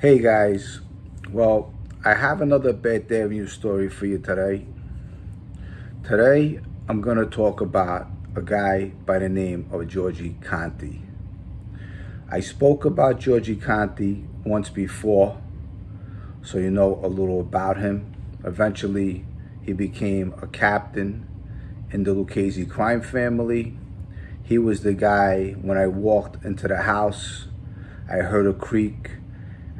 Hey guys, well, I have another bad day news story for you today. Today, I'm going to talk about a guy by the name of Georgie Conte. I spoke about Georgie Conte once before, so you know a little about him. Eventually, he became a captain in the Lucchese crime family. He was the guy, when I walked into the house, I heard a creak,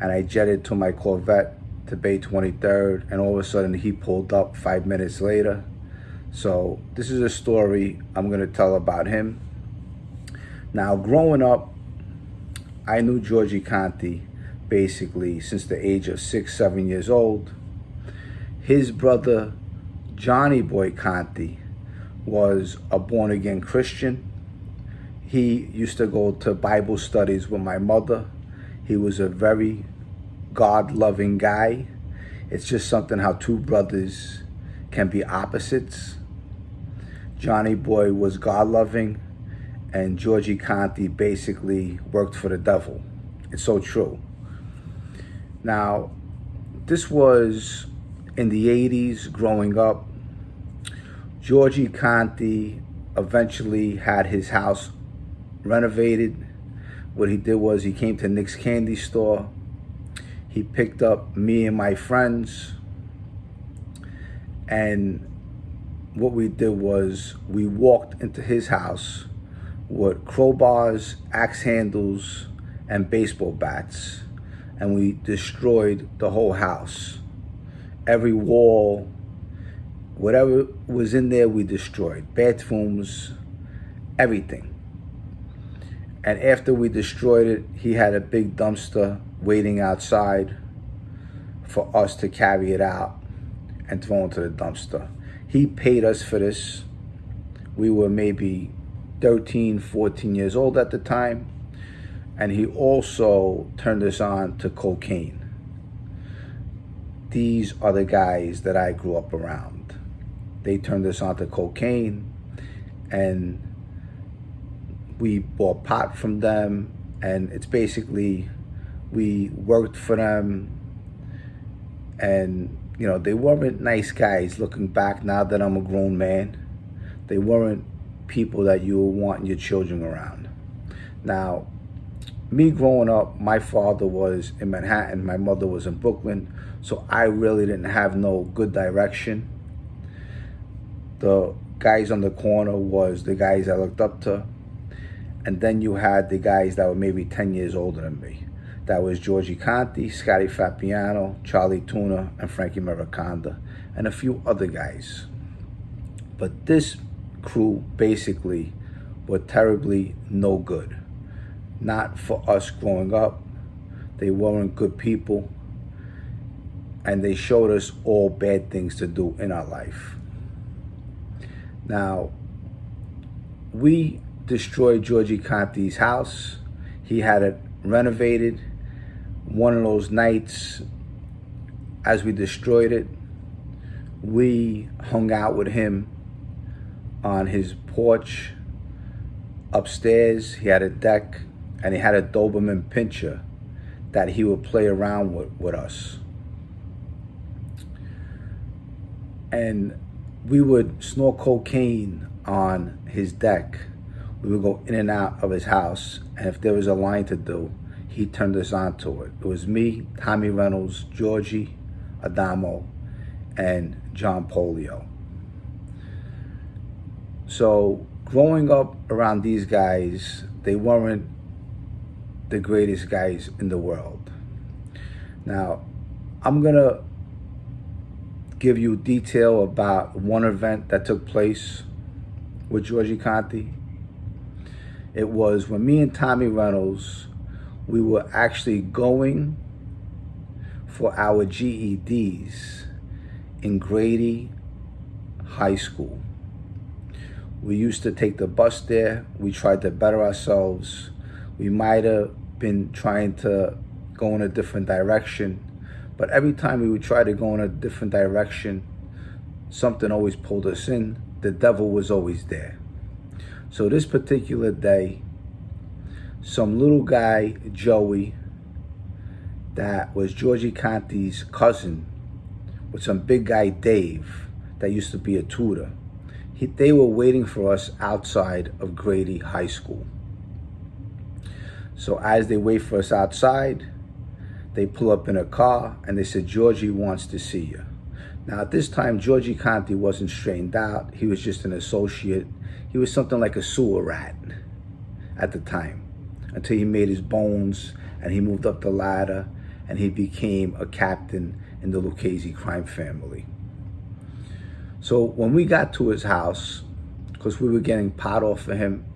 and I jetted to my Corvette to Bay 23rd, and all of a sudden he pulled up 5 minutes later. So this is a story I'm gonna tell about him. Now, growing up, I knew Georgie Conte basically since the age of 6, 7 years old. His brother, Johnny Boy Conte, was a born-again Christian. He used to go to Bible studies with my mother. He was a very God-loving guy. It's just something how two brothers can be opposites. Johnny Boy was God-loving, and Georgie Conte basically worked for the devil. It's so true. Now, this was in the 80s growing up. Georgie Conte eventually had his house renovated. What he did was he came to Nick's candy store. He picked up me and my friends, and what we did was we walked into his house with crowbars, axe handles, and baseball bats, and we destroyed the whole house. Every wall, whatever was in there, we destroyed. Bathrooms, everything. And after we destroyed it, he had a big dumpster waiting outside for us to carry it out and throw into the dumpster. He paid us for this. We were maybe 13, 14 years old at the time. And he also turned us on to cocaine. These are the guys that I grew up around. They turned us on to cocaine, and we bought pot from them, and it's basically, we worked for them, and they weren't nice guys. Looking back now that I'm a grown man, they weren't people that you would want your children around. Now, me growing up, my father was in Manhattan, my mother was in Brooklyn, so I really didn't have no good direction. The guys on the corner was the guys I looked up to. And then you had the guys that were maybe 10 years older than me. That was Georgie Conte, Scotty Fapiano, Charlie Tuna, and Frankie Mariconda, and a few other guys. But this crew basically were terribly no good. Not for us growing up. They weren't good people, and they showed us all bad things to do in our life. Now, we destroyed Georgie Conte's house. He had it renovated. One of those nights, as we destroyed it, we hung out with him on his porch upstairs. He had a deck, and he had a Doberman Pinscher that he would play around with us. And we would snort cocaine on his deck. We would go in and out of his house, and if there was a line to do, he turned us on to it. It was me, Tommy Reynolds, Georgie, Adamo, and John Polio. So growing up around these guys, they weren't the greatest guys in the world. Now, I'm gonna give you detail about one event that took place with Georgie Conte. It was when me and Tommy Reynolds, we were actually going for our GEDs in Grady High School. We used to take the bus there. We tried to better ourselves. We might have been trying to go in a different direction, but every time we would try to go in a different direction, something always pulled us in. The devil was always there. So this particular day, some little guy, Joey, that was Georgie Conte's cousin with some big guy Dave that used to be a tutor. They were waiting for us outside of Grady High School. So as they wait for us outside, they pull up in a car and they said, Georgie wants to see you. Now at this time, Georgie Conte wasn't straightened out. He was just an associate. He was something like a sewer rat at the time, until he made his bones and he moved up the ladder and he became a captain in the Lucchese crime family. So when we got to his house, because we were getting pot off of him,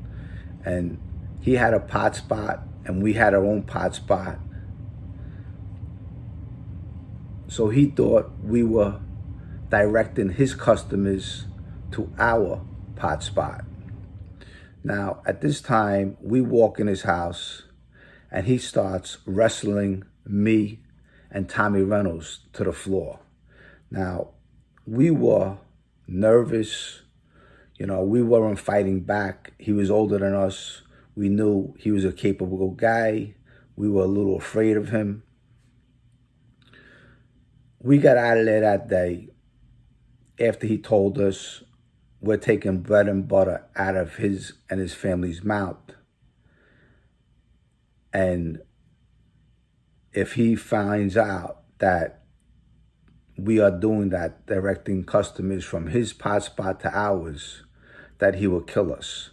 and he had a pot spot and we had our own pot spot, so he thought we were directing his customers to our pot spot. Now, at this time, we walk in his house and he starts wrestling me and Tommy Reynolds to the floor. Now, we were nervous. You know, we weren't fighting back. He was older than us. We knew he was a capable guy. We were a little afraid of him. We got out of there that day after he told us we're taking bread and butter out of his and his family's mouth. And if he finds out that we are doing that, directing customers from his pot spot to ours, that he will kill us.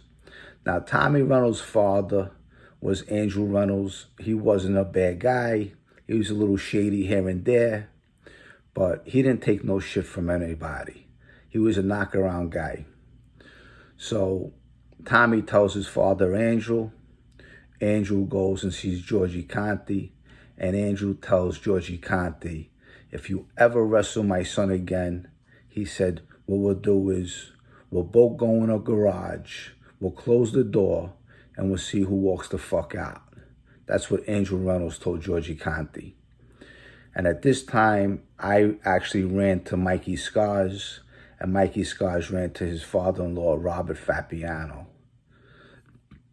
Now, Tommy Reynolds' father was Andrew Reynolds. He wasn't a bad guy. He was a little shady here and there, but he didn't take no shit from anybody. He was a knockaround guy. So Tommy tells his father, Andrew. Andrew goes and sees Georgie Conte, and Andrew tells Georgie Conte, if you ever wrestle my son again, he said, what we'll do is we'll both go in a garage, we'll close the door, and we'll see who walks the fuck out. That's what Andrew Reynolds told Georgie Conte. And at this time, I actually ran to Mikey Scars, and Mikey Scars ran to his father-in-law, Robert Fabiano.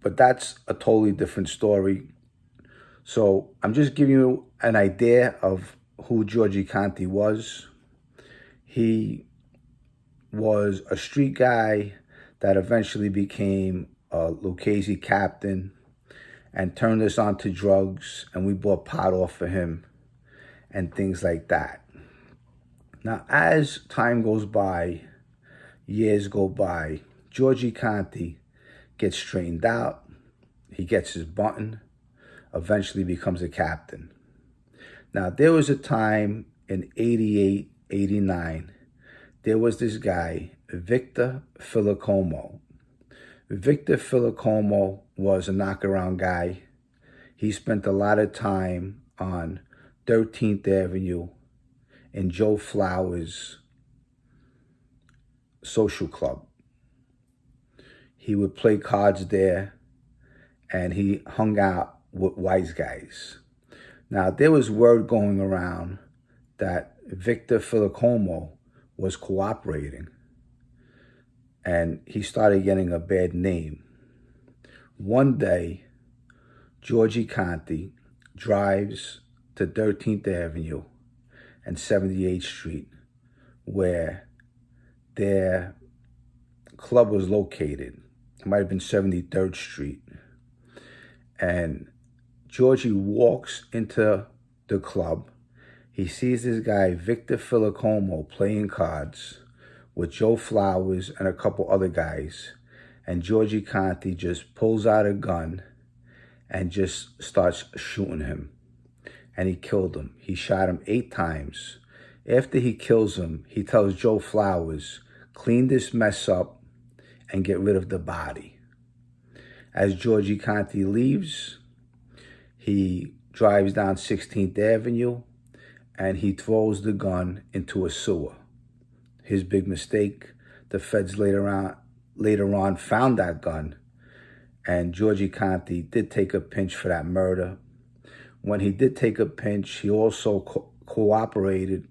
But that's a totally different story. So I'm just giving you an idea of who Georgie Conte was. He was a street guy that eventually became a Lucchese captain and turned us on to drugs, and we bought pot off of him and things like that. Now, as time goes by, years go by, Georgie Conte gets straightened out. He gets his button, eventually becomes a captain. Now, there was a time in 88, 89, there was this guy, Victor Filicomo. Victor Filicomo was a knockaround guy. He spent a lot of time on 13th Avenue in Joe Flowers' social club. He would play cards there, and he hung out with wise guys. Now, there was word going around that Victor Filicomo was cooperating, and he started getting a bad name. One day, Georgie Conte drives to 13th Avenue and 78th Street, where their club was located. It might have been 73rd Street. And Georgie walks into the club. He sees this guy, Victor Filicomo, playing cards with Joe Flowers and a couple other guys. And Georgie Conte just pulls out a gun and just starts shooting him. And he killed him. He shot him 8 times. After he kills him, he tells Joe Flowers, clean this mess up and get rid of the body. As Georgie Conte leaves, he drives down 16th Avenue and he throws the gun into a sewer. His big mistake. The feds later on found that gun, and Georgie Conte did take a pinch for that murder. When he did take a pinch, he also cooperated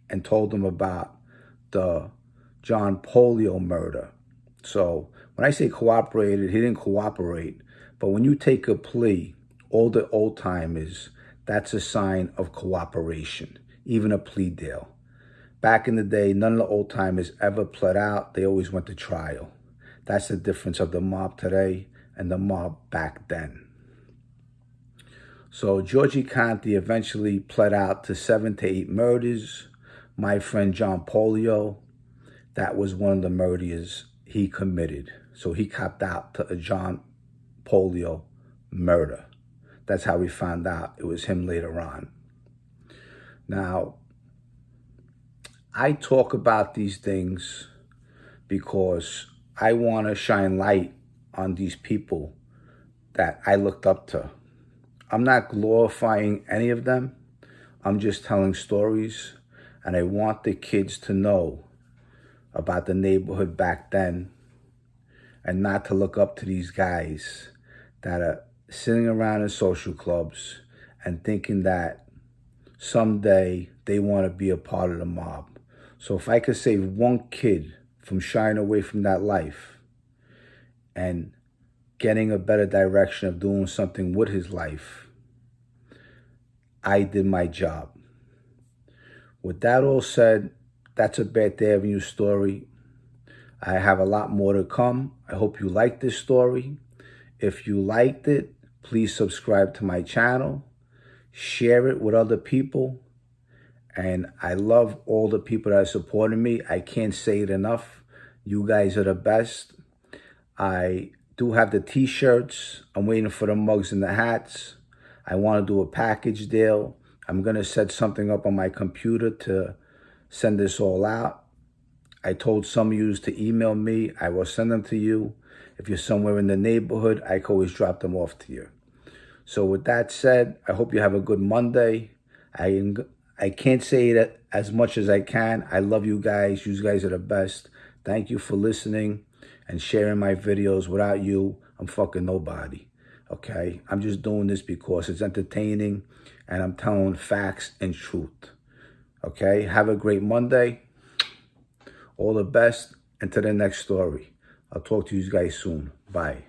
and told them about the John Polio murder. So when I say cooperated, he didn't cooperate. But when you take a plea, all the old timers, that's a sign of cooperation, even a plea deal. Back in the day, none of the old timers ever pled out. They always went to trial. That's the difference of the mob today and the mob back then. So Georgie Conte eventually pled out to 7 to 8 murders. My friend John Polio, that was one of the murders he committed. So he copped out to a John Polio murder. That's how we found out it was him later on. Now, I talk about these things because I want to shine light on these people that I looked up to. I'm not glorifying any of them. I'm just telling stories, and I want the kids to know about the neighborhood back then and not to look up to these guys that are sitting around in social clubs and thinking that someday they want to be a part of the mob. So if I could save one kid from shying away from that life and getting a better direction of doing something with his life, I did my job. With that all said, that's a Beth Avenue story. I have a lot more to come. I hope you liked this story. If you liked it, please subscribe to my channel. Share it with other people. And I love all the people that are supporting me. I can't say it enough. You guys are the best. I do have the t-shirts. I'm waiting for the mugs and the hats. I want to do a package deal. I'm going to set something up on my computer to send this all out. I told some of you to email me. I will send them to you. If you're somewhere in the neighborhood, I can always drop them off to you. So with that said, I hope you have a good Monday. I can't say it as much as I can. I love you guys. You guys are the best. Thank you for listening and sharing my videos. Without you, I'm fucking nobody. Okay? I'm just doing this because it's entertaining and I'm telling facts and truth. Okay? Have a great Monday. All the best. And to the next story. I'll talk to you guys soon. Bye.